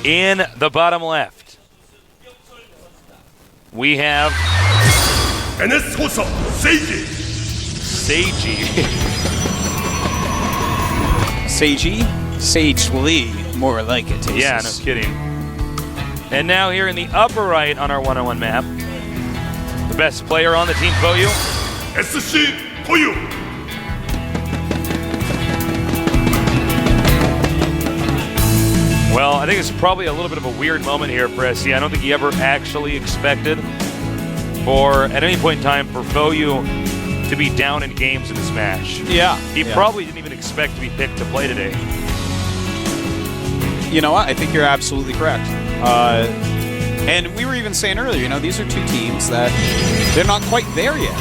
In the bottom left, we have NSH Seiji. Sage Lee, more like it. Yeah, no kidding. And now here in the upper right on our 101 map, the best player on the team, fOU. fOU. Well, I think it's probably a little bit of a weird moment here for SC. I don't think he ever actually expected for, at any point in time, for fOU to be down in games in this match. Yeah. He probably didn't even expect to be picked to play today. You know what? I think you're absolutely correct. And we were even saying earlier, you know, these are two teams that they're not quite there yet.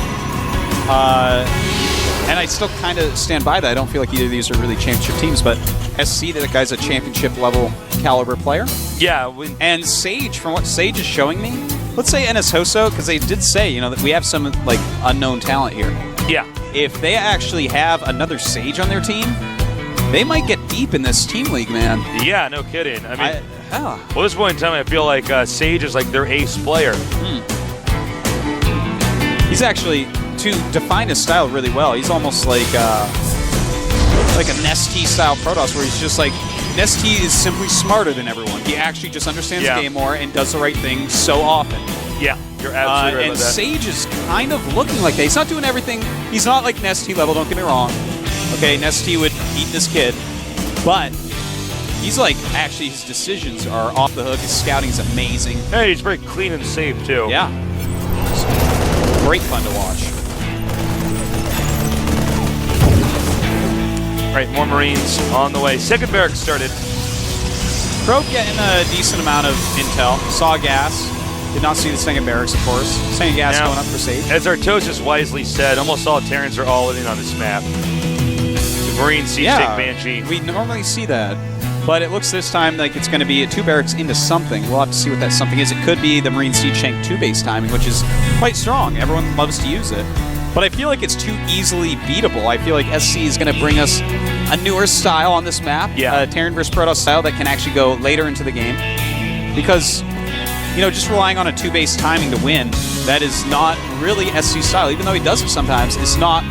And I still kind of stand by that. I don't feel like either of these are really championship teams, but SC, that guy's a championship level caliber player. Yeah. And Sage, from what Sage is showing me, let's say NSH, because they did say, you know, that we have some like unknown talent here. Yeah. If they actually have another Sage on their team, they might get deep in this team league, man. Yeah, no kidding. I mean, well, at this point in time, I feel like Sage is like their ace player. He's actually, to define his style really well, he's almost like a Nesty style Protoss, where he's just like, Nesty is simply smarter than everyone. He actually just understands the game more and does the right thing so often. Yeah, you're absolutely right and about that. Sage is kind of looking like that. He's not doing everything. He's not like Nesty level, don't get me wrong. Okay, Nesty would eat this kid. But he's like, actually, his decisions are off the hook. His scouting is amazing. Hey, he's very clean and safe, too. Yeah. Great fun to watch. All right, more Marines on the way. Second barracks started. Probe getting a decent amount of intel. Saw gas. Did not see the second barracks, of course. Second gas now, going up for Sage. As Artosis wisely said, almost all Terrans are all in on this map. The Marines siege take Banshee. We normally see that. But it looks this time like it's going to be a 2 barracks into something. We'll have to see what that something is. It could be the Marine Siege Tank 2 base timing, which is quite strong. Everyone loves to use it. But I feel like it's too easily beatable. I feel like SC is going to bring us a newer style on this map. Yeah. A Terran vs. Protoss style that can actually go later into the game. Because, you know, just relying on a 2 base timing to win, that is not really SC style. Even though he does it sometimes, it's not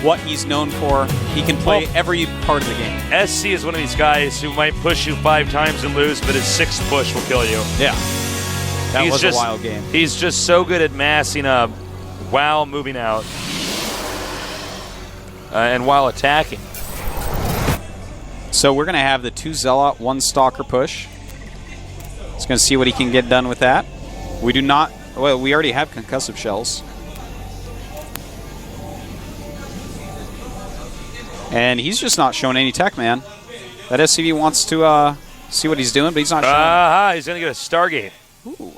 what he's known for. He can play every part of the game. SC is one of these guys who might push you 5 times and lose, but his 6th push will kill you. Yeah. That was just a wild game. He's just so good at massing up while moving out and while attacking. So we're going to have the 2 Zealot, 1 Stalker push. He's going to see what he can get done with that. We do not... Well, we already have concussive shells. And he's just not showing any tech, man. That SCV wants to see what he's doing, but he's not showing. He's going to get a Stargate. Ooh,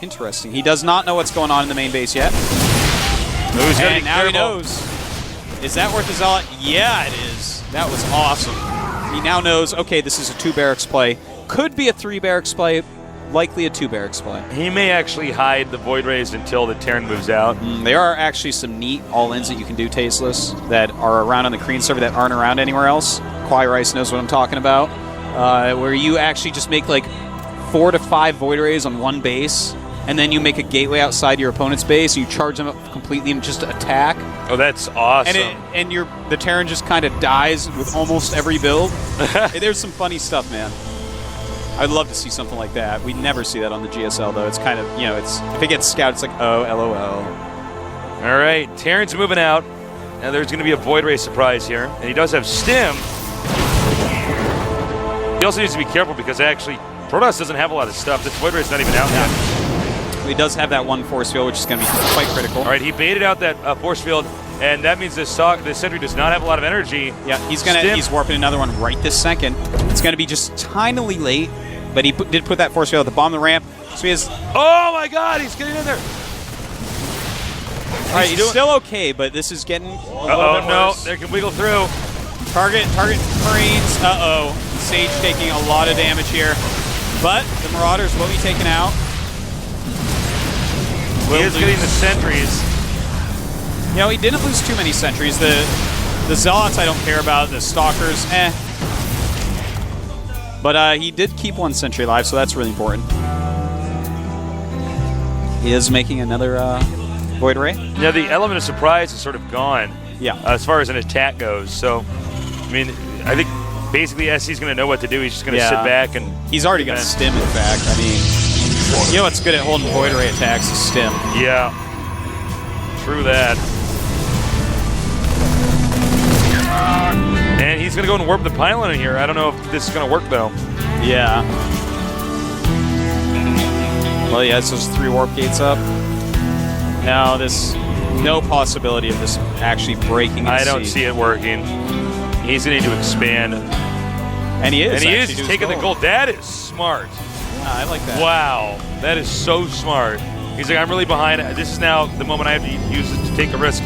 interesting. He does not know what's going on in the main base yet. Who's going to be now careful. he knows. Is that worth the Zealot? Yeah, it is. That was awesome. He now knows, okay, this is a 2 barracks play. Could be a 3 barracks play. Likely a 2 barracks play. He may actually hide the Void Rays until the Terran moves out. There are actually some neat all-ins that you can do tasteless that are around on the Korean server that aren't around anywhere else. Kwai Rice knows what I'm talking about. Where you actually just make like 4 to 5 Void Rays on one base, and then you make a gateway outside your opponent's base, and you charge them up completely and just attack. Oh, that's awesome. And the Terran just kind of dies with almost every build. There's some funny stuff, man. I'd love to see something like that. We never see that on the GSL, though. It's kind of, you know, it's if it gets scouted, it's like, oh, LOL. All right, Terran's moving out, and there's going to be a Void Ray surprise here. And he does have Stim. He also needs to be careful because actually, Protoss doesn't have a lot of stuff. This Void Ray's not even out yet. He does have that 1 force field, which is going to be quite critical. All right, he baited out that force field, and that means the sentry does not have a lot of energy. Yeah, he's warping another one right this second. It's going to be just tinily late, but he did put that force field at the bottom of the ramp. So he has... Oh my God, he's getting in there. All right, he's still okay, but this is getting no, they can wiggle through. Target Marines. Sage taking a lot of damage here. But the Marauders will be taken out. He is getting the sentries. You know, he didn't lose too many sentries. The Zealots I don't care about. The Stalkers, But he did keep one sentry alive, so that's really important. He is making another Void Ray. Yeah, the element of surprise is sort of gone. Yeah. As far as an attack goes. So, I mean, I think basically SC's going to know what to do. He's just going to sit back and... He's already got stim, in fact. I mean, you know what's good at holding Void Ray attacks is stim. Yeah. True that. And he's going to go and warp the pylon in here. I don't know if this is going to work, though. Yeah. Well, he has those 3 warp gates up. No, no possibility of this actually breaking. I don't see it working. He's going to need to expand. And he is. And he is taking the gold. That is smart. Yeah, I like that. Wow. That is so smart. He's like, I'm really behind. This is now the moment I have to use it to take a risk.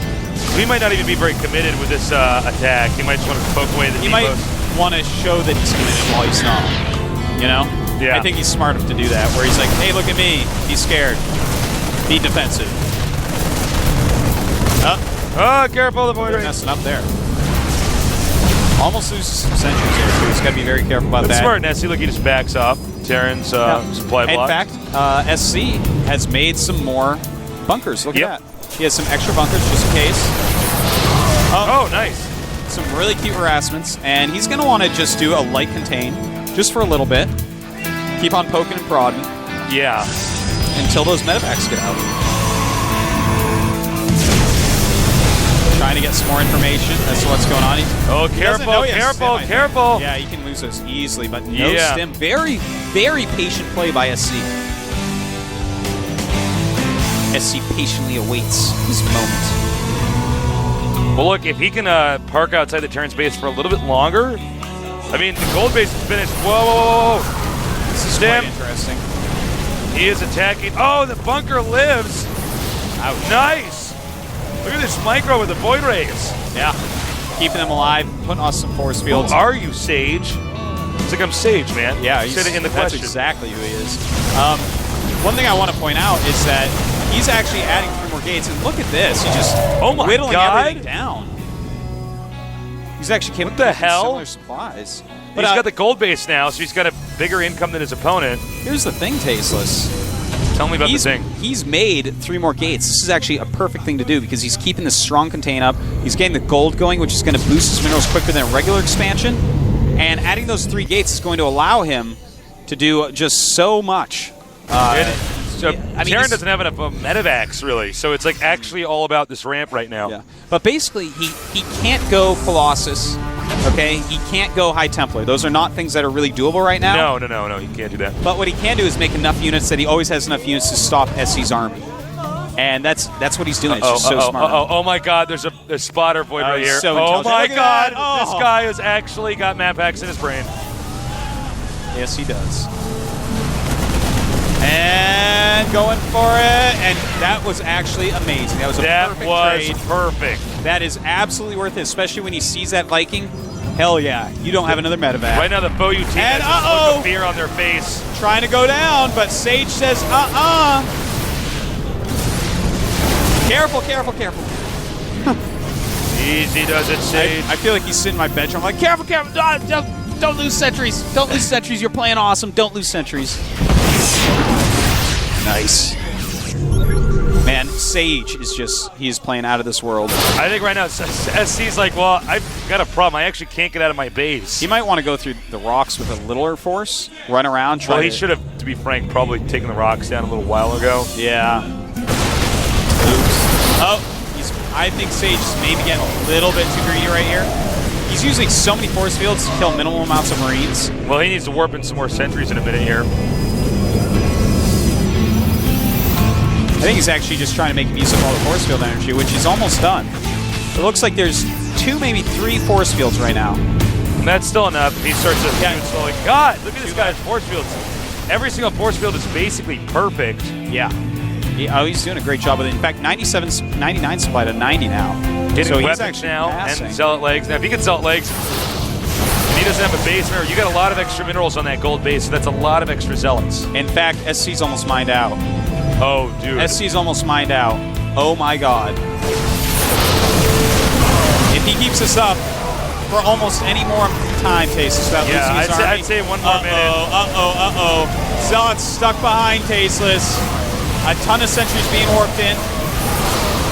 He might not even be very committed with this attack. He might just want to poke away the He might want to show that he's committed while he's not. You know? Yeah. I think he's smart enough to do that, where he's like, hey, look at me. He's scared. Be defensive. Oh, careful, the Void Ray. Messing up there. Almost loses some sentries there, so he's got to be very careful about that. Smart, Nessie. Look, he just backs off Terran's supply block. In fact, SC has made some more bunkers. Look at that. He has some extra bunkers just in case. Oh, nice. Some really cute harassments, and he's going to want to just do a light contain, just for a little bit. Keep on poking and prodding. Yeah. Until those medevacs get out. Trying to get some more information as to what's going on. Oh, careful, careful, careful. Yeah, he can lose those easily, but no stim. Very, very patient play by SC. SC patiently awaits his moment. Well, look, if he can park outside the Terran's base for a little bit longer, I mean, the gold base is finished. Whoa, whoa, whoa. This is quite interesting. He is attacking. Oh, the bunker lives. Ouch. Nice. Look at this micro with the Void Rays. Yeah. Keeping them alive, putting on some force fields. Who are you, Sage? It's like I'm Sage, man. Yeah, he said it in the that's question. exactly who he is. One thing I want to point out is that he's actually adding 3 more gates, and look at this. He's just whittling everything down. He's actually came up with similar supplies. But he's got the gold base now, so he's got a bigger income than his opponent. Here's the thing, Tasteless. Tell me about the thing. He's made 3 more gates. This is actually a perfect thing to do because he's keeping the strong contain up. He's getting the gold going, which is going to boost his minerals quicker than a regular expansion. And adding those 3 gates is going to allow him to do just so much. Terran doesn't have enough medevacs, really, so it's like actually all about this ramp right now. Yeah. But basically, he can't go Colossus, okay? He can't go High Templar. Those are not things that are really doable right now. No, he can't do that. But what he can do is make enough units that he always has enough units to stop SC's army. And that's what he's doing. It's just so smart. Oh my God, there's a spotter Void right here. So oh my God, oh. This guy has actually got map hacks in his brain. Yes, he does. And going for it, and that was actually amazing. That was a perfect trade. Perfect. That is absolutely worth it, especially when he sees that Viking. Hell yeah, you don't have another medevac. Right now the fOU team has a look of fear on their face. Trying to go down, but Sage says, Careful, careful, careful. Easy does it, Sage. I feel like he's sitting in my bedroom. I'm like, careful, careful, don't lose sentries. Don't lose sentries, you're playing awesome. Don't lose sentries. Nice. Man, Sage is he's playing out of this world. I think right now SC's like, well, I've got a problem. I actually can't get out of my base. He might want to go through the rocks with a littler force, run around, try he should have, to be frank, probably taken the rocks down a little while ago. Yeah. Oops. Oh, I think Sage is maybe getting a little bit too greedy right here. He's using so many force fields to kill minimal amounts of Marines. Well, he needs to warp in some more sentries in a minute here. I think he's actually just trying to make use of all the force field energy, which is almost done. It looks like there's 2, maybe 3 force fields right now. And that's still enough. He starts to slowly. God, look at this guy's force fields. Every single force field is basically perfect. Yeah. He's doing a great job with it. In fact, 99 supply to 90 now. Getting weapons now and zealot legs. Now, if he gets zealot legs and he doesn't have a base mineral, you got a lot of extra minerals on that gold base, so that's a lot of extra zealots. In fact, SC's almost mined out. Oh, dude. SC's almost mined out. Oh, my God. If he keeps this up for almost any more time, Tasteless, without losing his army. I'd say one more minute. Zealot's stuck behind Tasteless. A ton of sentries being warped in.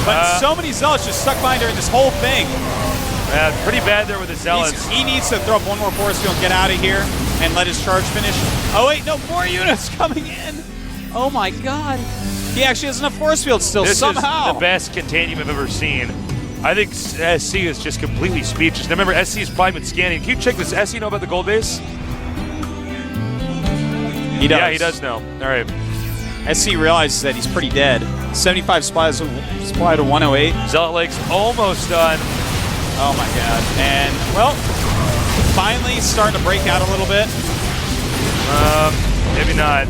But so many Zealots just stuck behind during this whole thing. Pretty bad there with the Zealots. He needs to throw up one more force field and get out of here and let his charge finish. Oh, wait, no, more units coming in. Oh, my God. He actually has enough force fields still, somehow. This is the best containium I've ever seen. I think SC is just completely speechless. Now, remember, SC is probably been scanning. Can you check this? SC know about the gold base? He does. Yeah, he does know. All right. SC realizes that he's pretty dead. 75 supply to 108. Zealot Lake's almost done. Oh, my God. And, well, finally starting to break out a little bit. Maybe not.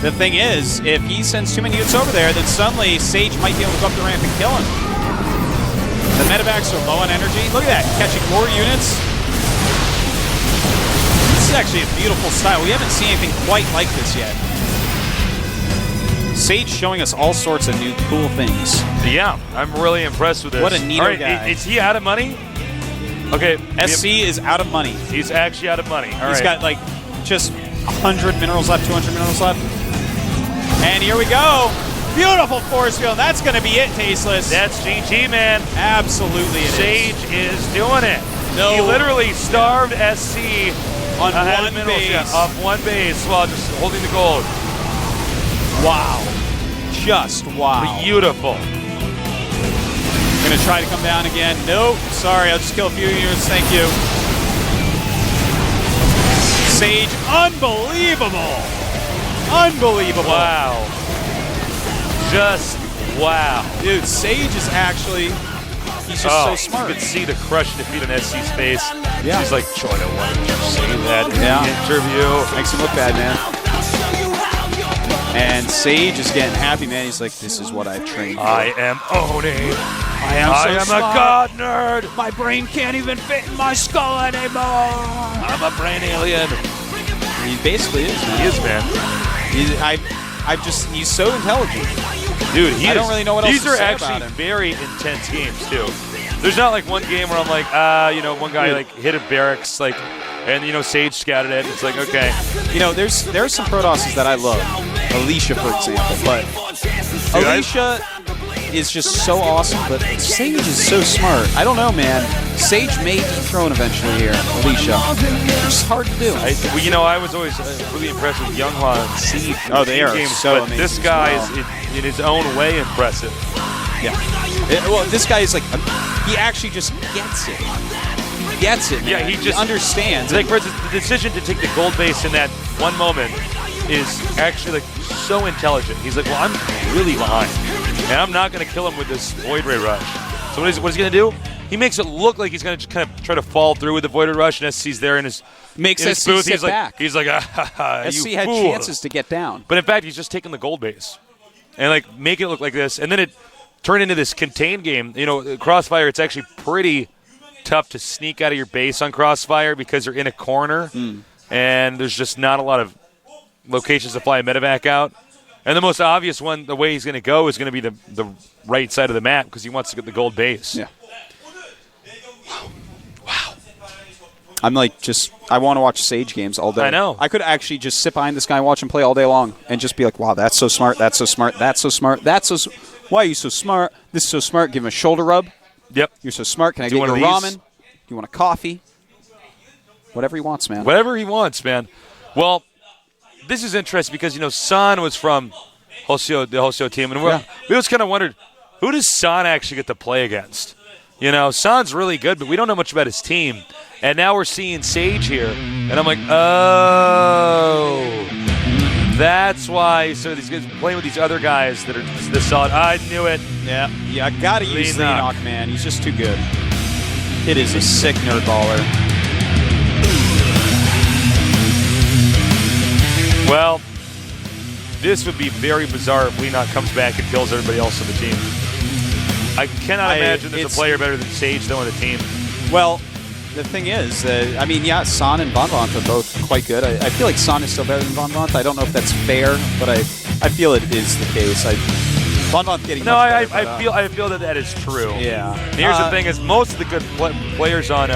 The thing is, if he sends too many units over there, then suddenly Sage might be able to go up the ramp and kill him. The medevacs are low on energy. Look at that, catching more units. This is actually a beautiful style. We haven't seen anything quite like this yet. Sage showing us all sorts of new cool things. Yeah, I'm really impressed with this. What a neato guy. Is he out of money? Okay. SC is out of money. He's actually out of money. He's got like just 100 minerals left, 200 minerals left. And here we go. Beautiful force field. That's going to be it, Tasteless. That's GG, man. Absolutely it Sage is doing it. No. He literally starved SC on one base. Yeah, off one base while just holding the gold. Wow. Just wow. Beautiful. Going to try to come down again. Nope. Sorry, I'll just kill a few units. Thank you. Sage, unbelievable. Unbelievable. Wow. Just wow. Dude, Sage is actually, he's just so smart. You could see the crush and defeat on SC's face. Yeah. He's like, China, why did you say that in the interview? Makes him look bad, man. And Sage is getting happy, man. He's like, this is what I trained for. I am owning. I am a god nerd. My brain can't even fit in my skull anymore. I'm a brain alien. He basically is, man. He is, man. He's so intelligent. Dude, I don't really know what else to say These are about actually him. very intense games, too. There's not like one game where I'm like, one guy like hit a barracks, like, and Sage scouted it. It's like, okay. There's some Protosses that I love. Alicia, for example, but Alicia is just so awesome, but Sage is so smart. I don't know, man. Sage may dethrone eventually here, Alicia. It's hard to do. I was always really impressed with Younghwa and Seed. Oh, they are games, so but amazing. This guy is in his own way impressive. Yeah. Well, this guy is like, he actually just gets it. He gets it, man. Yeah, he just understands. Like, for instance, the decision to take the gold base in that one moment is actually like so intelligent. He's like, well, I'm really behind, and I'm not going to kill him with this Void Ray Rush. So what is he going to do? He makes it look like he's going to just kind of try to fall through with the Void Ray Rush, and SC's there in his booth. He's back. He's like, SC you had fool. chances to get down. But in fact, he's just taking the gold base and like make it look like this, and then it turned into this contained game. Crossfire, it's actually pretty tough to sneak out of your base on Crossfire because you're in a corner, and there's just not a lot of locations to fly a medevac out. And the most obvious one, the way he's going to go, is going to be the right side of the map because he wants to get the gold base. Yeah. Wow. I'm like, I want to watch Sage games all day. I know. I could actually just sit behind this guy and watch him play all day long and just be like, wow, that's so smart, that's so smart, that's so smart, why are you so smart? This is so smart. Give him a shoulder rub. Yep. You're so smart. Can I get you a ramen? Do you want a coffee? Whatever he wants, man. Whatever he wants, man. Well, this is interesting because, San was from the Hoseo team, and we always kind of wondered, who does San actually get to play against? San's really good, but we don't know much about his team. And now we're seeing Sage here, and I'm like, oh, that's why. So these guys playing with these other guys that are this solid. I knew it. Yeah, I got to use Leenock, man. He's just too good. It is a sick nerd baller. Well, this would be very bizarre if Leenock comes back and kills everybody else on the team. I cannot imagine there's a player better than Sage though on the team. Well, the thing is, San and Von are both quite good. I feel like San is still better than Von. I don't know if that's fair, but I feel it is the case. Von getting much better, I feel that is true. Yeah. And here's the thing: is most of the good players on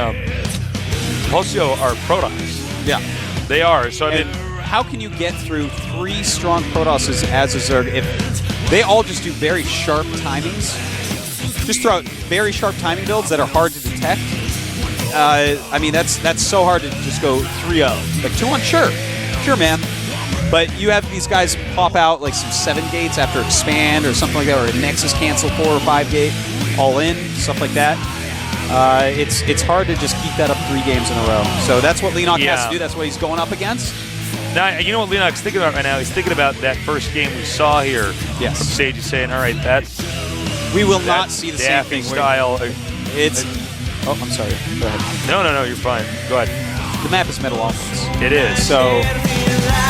Hoseo are Protoss. Yeah. They are. So, I And mean, how can you get through 3 strong Protosses as a Zerg if they all just do very sharp timings? Just throw out very sharp timing builds that are hard to detect. I mean, that's so hard to just go 3-0. Like 2-1, sure, man. But you have these guys pop out like some 7 gates after expand or something like that, or a Nexus cancel 4 or 5 gate, all in, stuff like that. It's hard to just keep that up 3 games in a row. So that's what Leenock has to do. That's what he's going up against. now, you know what Leenock's thinking about right now? He's thinking about that first game we saw here Yes. from Sage. He's saying, all right, that's We will not see the same daffy thing. style. It's. Oh, I'm sorry. Go ahead. No, you're fine. Go ahead. The map is Metalopolis. It is. So,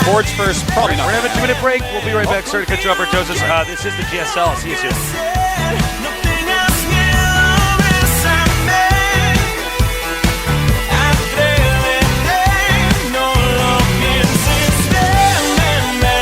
boards first, probably We're not. going to have a 2-minute break. We'll be right back. Sorry to cut you off, Artosis. This is the GSL. See you soon.